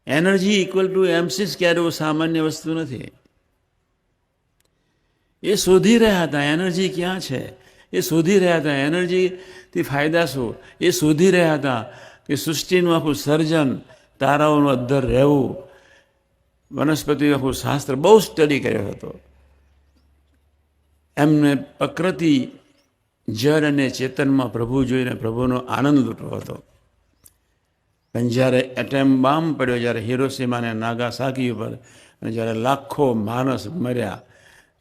Energy equal to MC² ક્યારે એવું સામાન્ય વસ્તુ નથી. એ શોધી રહ્યા હતા એનર્જી ક્યાં છે, એ શોધી રહ્યા હતા એનર્જીથી ફાયદા શું, એ શોધી રહ્યા હતા કે સૃષ્ટિનું આખું સર્જન, તારાઓનું અદ્ધર રહેવું, વનસ્પતિ આખું શાસ્ત્ર બહુ સ્ટડી કર્યો હતો. એમને પ્રકૃતિ, જળ અને ચેતનમાં પ્રભુ જોઈને પ્રભુનો આનંદ લૂંટવો હતો. પણ જ્યારે એટમ બોમ્બ પડ્યો, જ્યારે હિરોશીમા અને નાગાસાકી ઉપર, અને જ્યારે લાખો માણસ મર્યા,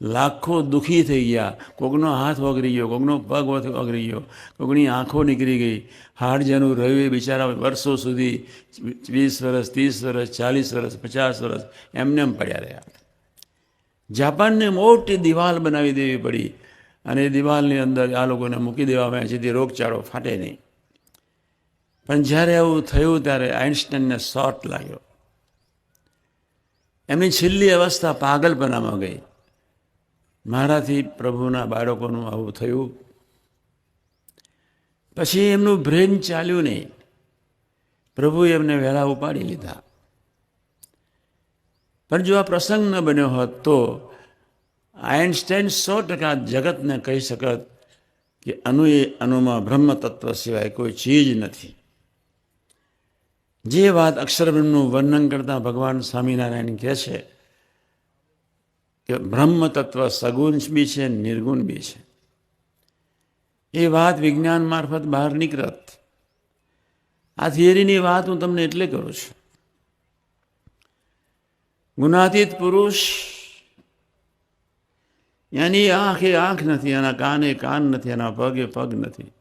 લાખો દુઃખી થઈ ગયા, કોકનો હાથ ઓગળી ગયો, કોકનો પગ ઓગળી ગયો, કોકની આંખો નીકળી ગઈ, હાડ જેનું રહ્યું એ બિચારા વર્ષો સુધી 20 વર્ષ, 30 વર્ષ, 40 વર્ષ, 50 વર્ષ એમને એમ પડ્યા રહ્યા. જાપાનને મોટી દિવાલ બનાવી દેવી પડી, અને એ દિવાલની અંદર આ લોકોને મૂકી દેવામાં આવે, જેથી રોગચાળો ફાટે નહીં. પણ જ્યારે એવું થયું ત્યારે આઇન્સ્ટાઈનને શોર્ટ લાગ્યો. એમની છેલ્લી અવસ્થા પાગલપનામાં ગઈ. મારાથી પ્રભુના બાળકોનું આવું થયું. પછી એમનું બ્રેન ચાલ્યું નહીં. પ્રભુએ એમને વહેલા ઉપાડી લીધા. પણ જો આ પ્રસંગ ન બન્યો હોત તો આઇન્સ્ટાઈન 100% જગતને કહી શકત કે અનુમાં બ્રહ્મ તત્વ સિવાય કોઈ ચીજ નથી. જે વાત અક્ષરબ્રહ્મનું વર્ણન કરતા ભગવાન સ્વામિનારાયણ કહે છે કે બ્રહ્મ તત્વ સગુણ બી છે, નિર્ગુણ બી છે, એ વાત વિજ્ઞાન મારફત બહાર નીકળત. આ થિયરીની વાત હું તમને એટલે કરું છું. ગુણાતીત પુરુષ, એની આંખ એ આંખ નથી, એના કાન એ કાન નથી, એના પગ એ પગ નથી.